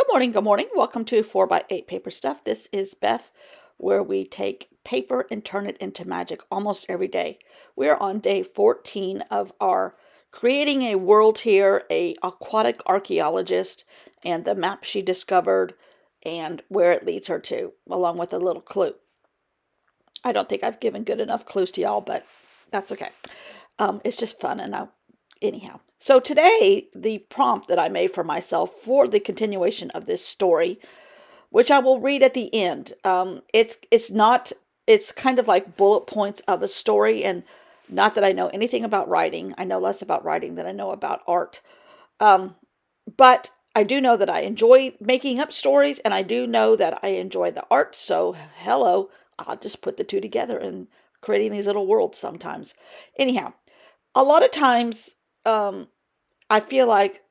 Good morning, good morning. Welcome to 4x8 Paper Stuff. This is Beth, where we take paper and turn it into magic almost every day. We're on day 14 of our Creating a World here, a aquatic archaeologist, and the map she discovered and where it leads her to, along with a little clue. I don't think I've given good enough clues to y'all, but that's okay. It's just fun, and anyhow. So today, the prompt that I made for myself for the continuation of this story, which I will read at the end. It's kind of like bullet points of a story, and not that I know anything about writing. I know less about writing than I know about art. But I do know that I enjoy making up stories, and I do know that I enjoy the art. So hello, I'll just put the two together and creating these little worlds sometimes. Anyhow, a lot of times, I feel like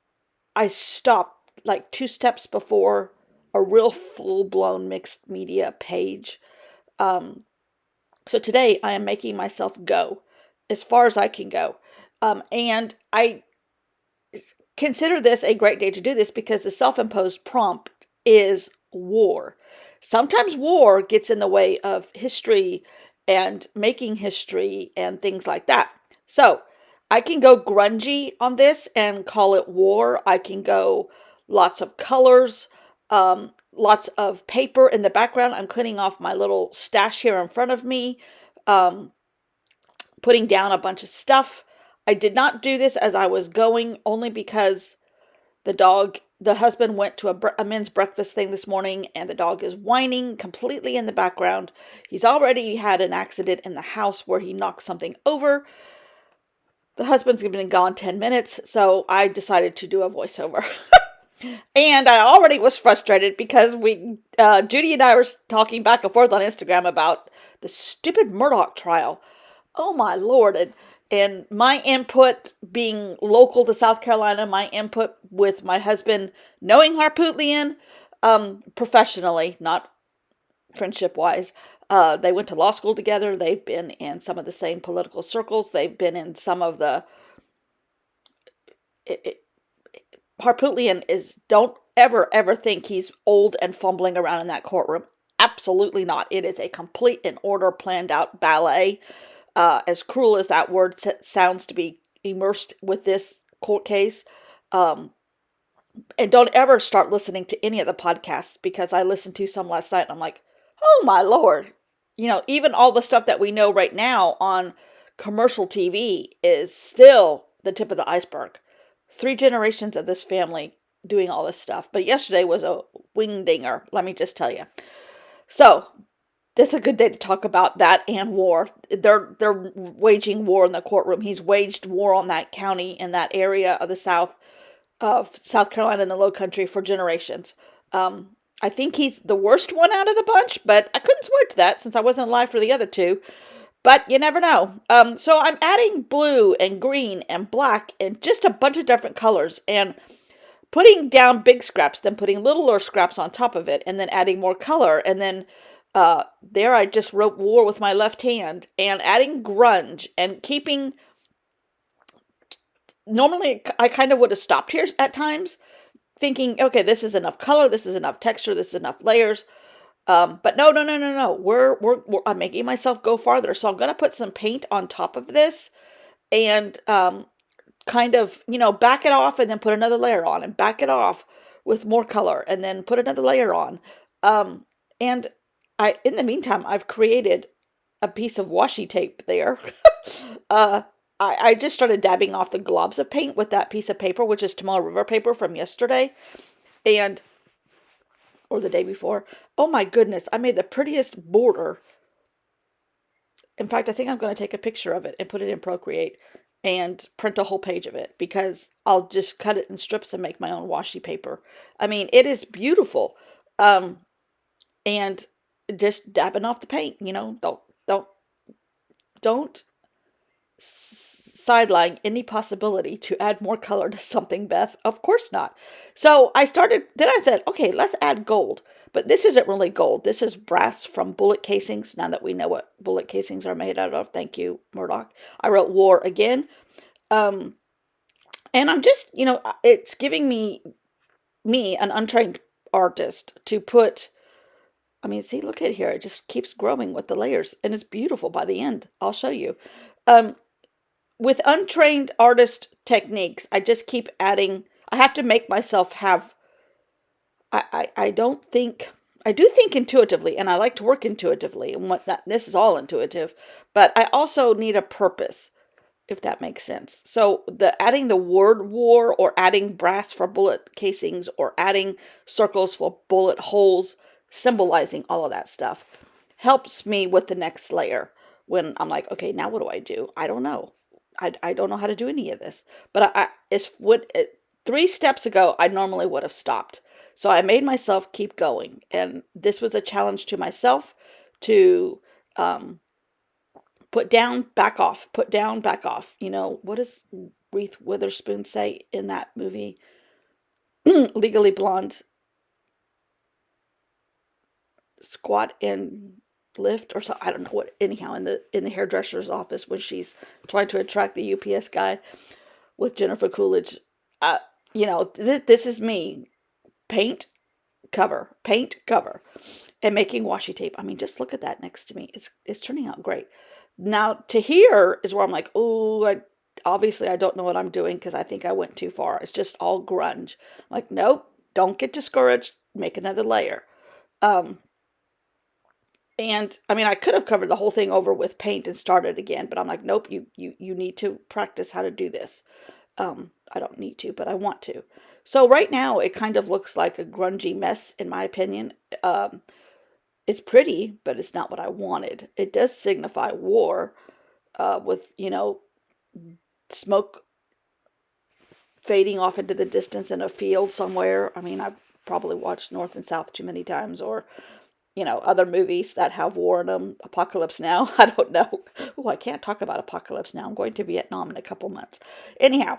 I stop like two steps before a real full-blown mixed media page. So today I am making myself go as far as I can go. And I consider this a great day to do this because the self-imposed prompt is war. Sometimes war gets in the way of history and making history and things like that. So I can go grungy on this and call it war. I can go lots of colors, lots of paper in the background. I'm cleaning off my little stash here in front of me, putting down a bunch of stuff. I did not do this as I was going, only because the husband went to a men's breakfast thing this morning, and the dog is whining completely in the background. He's already had an accident in the house where he knocked something over. The husband's been gone 10 minutes, so I decided to do a voiceover. And I already was frustrated because Judy and I were talking back and forth on Instagram about the stupid Murdoch trial. Oh my Lord. And my input being local to South Carolina, my input with my husband knowing Harpootlian, professionally, not friendship-wise. They went to law school together. They've been in some of the same political circles. They've been in some of the... Harpootlian don't ever think he's old and fumbling around in that courtroom. Absolutely not. It is a complete and order planned out ballet. As cruel as that word sounds to be immersed with this court case. And don't ever start listening to any of the podcasts, because I listened to some last night and I'm like, oh my Lord. Even all the stuff that we know right now on commercial TV is still the tip of the iceberg. 3 generations of this family doing all this stuff. But yesterday was a wing-dinger, let me just tell you. So, this is a good day to talk about that and war. They're waging war in the courtroom. He's waged war on that county in that area of the South Carolina and the Low Country for generations. I think he's the worst one out of the bunch, but I couldn't swear to that since I wasn't alive for the other two. But you never know. So I'm adding blue and green and black and just a bunch of different colors and putting down big scraps, then putting littler scraps on top of it, and then adding more color. And then there I just wrote war with my left hand and adding grunge and keeping... Normally I kind of would have stopped here at times thinking, okay, this is enough color, this is enough texture, this is enough layers. But no. I'm making myself go farther. So I'm going to put some paint on top of this and kind of, back it off and then put another layer on and back it off with more color and then put another layer on. And in the meantime, I've created a piece of washi tape there. I just started dabbing off the globs of paint with that piece of paper, which is Tomorrow River paper from yesterday. Or the day before. Oh my goodness, I made the prettiest border. In fact, I think I'm going to take a picture of it and put it in Procreate and print a whole page of it, because I'll just cut it in strips and make my own washi paper. I mean, it is beautiful. And just dabbing off the paint, don't sideline any possibility to add more color to something, Beth. Of course not. So I said, okay, let's add gold. But this isn't really gold. This is brass from bullet casings, now that we know what bullet casings are made out of. Thank you, Murdoch. I wrote war again. And I'm just, it's giving me an untrained artist to put, I mean, see, look at here. It just keeps growing with the layers and it's beautiful by the end. I'll show you. Um, with untrained artist techniques, I just keep adding, I have to make myself have, I don't think, I do think intuitively and I like to work intuitively and what that, this is all intuitive, but I also need a purpose, if that makes sense. So the adding the word war or adding brass for bullet casings or adding circles for bullet holes, symbolizing all of that stuff, helps me with the next layer when I'm like, okay, now what do I do? I don't know. I don't know how to do any of this. But it's what 3 steps ago, I normally would have stopped. So I made myself keep going. And this was a challenge to myself to um, put down, back off, put down, back off. You know, what does Reese Witherspoon say in that movie, Legally Blonde? Squat and lift or so, I don't know what, anyhow, in the hairdresser's office when she's trying to attract the UPS guy with Jennifer Coolidge. Uh, this is me. Paint, cover, and making washi tape. I mean, just look at that next to me. It's turning out great. Now to here is where I'm like, oh, obviously I don't know what I'm doing because I think I went too far. It's just all grunge. I'm like, nope, don't get discouraged. Make another layer. Um, and I mean, I could have covered the whole thing over with paint and started again, but I'm like, nope, you need to practice how to do this. I don't need to, but I want to. So right now it kind of looks like a grungy mess, in my opinion. It's pretty, but it's not what I wanted. It does signify war, with, smoke fading off into the distance in a field somewhere. I mean, I've probably watched North and South too many times, or other movies that have war in them. Apocalypse Now. I don't know. Oh, I can't talk about Apocalypse Now. I'm going to Vietnam in a couple months. Anyhow,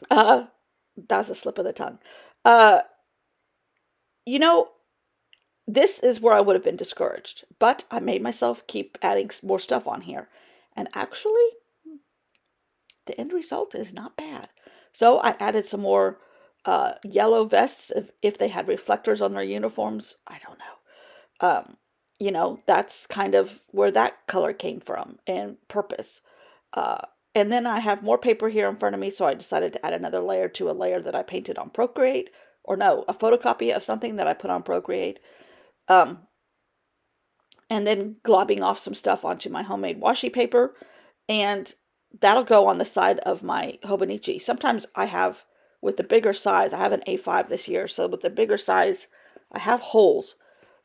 uh, that was a slip of the tongue. Uh, you know, this is where I would have been discouraged, but I made myself keep adding more stuff on here. And actually, the end result is not bad. So I added some more yellow vests if they had reflectors on their uniforms. I don't know. That's kind of where that color came from and purpose. Uh, and then I have more paper here in front of me, so I decided to add another layer to a layer that I painted on Procreate, or no, a photocopy of something that I put on Procreate. Um, and then globbing off some stuff onto my homemade washi paper, and that'll go on the side of my Hobonichi. Sometimes I have, with the bigger size, I have an A5 this year, so with the bigger size, I have holes.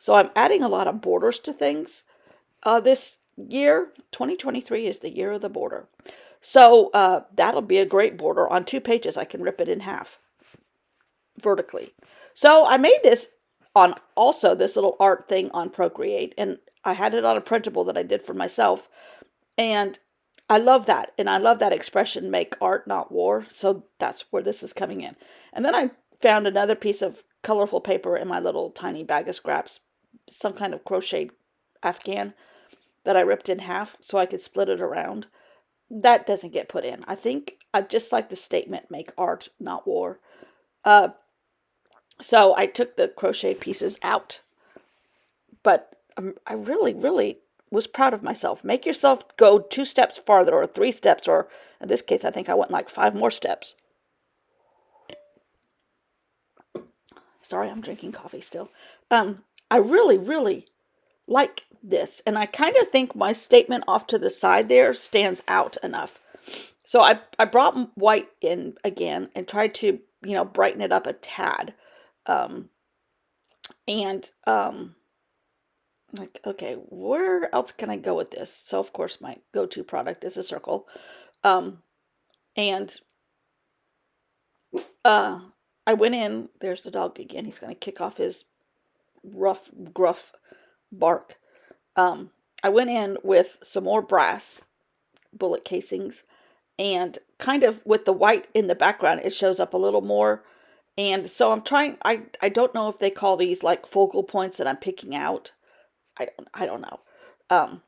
So I'm adding a lot of borders to things. This year, 2023, is the year of the border. So that'll be a great border. On 2 pages, I can rip it in half vertically. So I made this on also this little art thing on Procreate, and I had it on a printable that I did for myself. And I love that. And I love that expression, make art, not war. So that's where this is coming in. And then I found another piece of colorful paper in my little tiny bag of scraps, some kind of crocheted Afghan that I ripped in half so I could split it around. That doesn't get put in. I think I just like the statement, make art, not war. Uh, so I took the crochet pieces out. But I really, really was proud of myself. Make yourself go 2 steps farther or 3 steps, or in this case, I think I went like 5 more steps. Sorry, I'm drinking coffee still. I really, really like this. And I kind of think my statement off to the side there stands out enough. So I brought white in again and tried to, brighten it up a tad. Um, and like, okay, where else can I go with this? So of course my go-to product is a circle. Um, and uh, I went in, there's the dog again. He's going to kick off his rough, gruff bark. I went in with some more brass bullet casings, and kind of with the white in the background, it shows up a little more. And so I'm trying, I don't know if they call these like focal points that I'm picking out. I don't know. Um,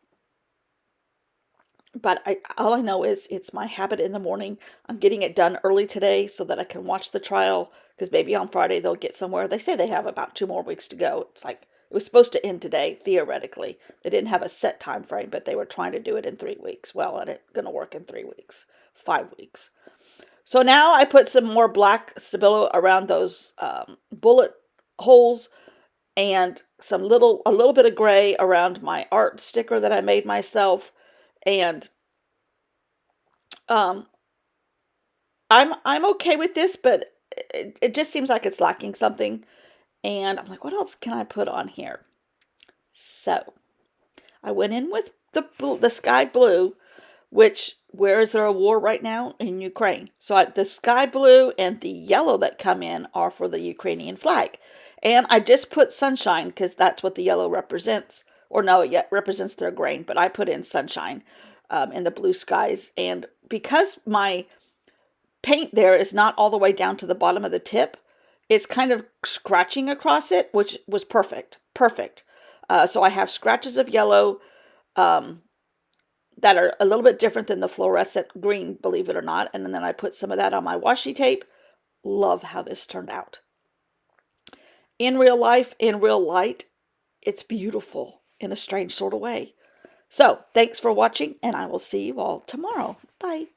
but all I know is it's my habit in the morning. I'm getting it done early today so that I can watch the trial because maybe on Friday they'll get somewhere. They say they have about 2 more weeks to go. It's like it was supposed to end today, theoretically. They didn't have a set time frame, but they were trying to do it in 3 weeks. Well, and it's going to work in 3 weeks, 5 weeks. So now I put some more black Stabilo around those bullet holes, and a little bit of gray around my art sticker that I made myself. And um, I'm okay with this, but it just seems like it's lacking something. And I'm like, what else can I put on here? So I went in with the sky blue, which, where is there a war right now? In Ukraine. So the sky blue and the yellow that come in are for the Ukrainian flag. And I just put sunshine because that's what the yellow represents. Or no, it represents their grain, but I put in sunshine in the blue skies. And because my paint there is not all the way down to the bottom of the tip, it's kind of scratching across it, which was perfect. Perfect. So I have scratches of yellow that are a little bit different than the fluorescent green, believe it or not. And then I put some of that on my washi tape. Love how this turned out. In real life, in real light, it's beautiful in a strange sort of way. So thanks for watching, and I will see you all tomorrow. Bye.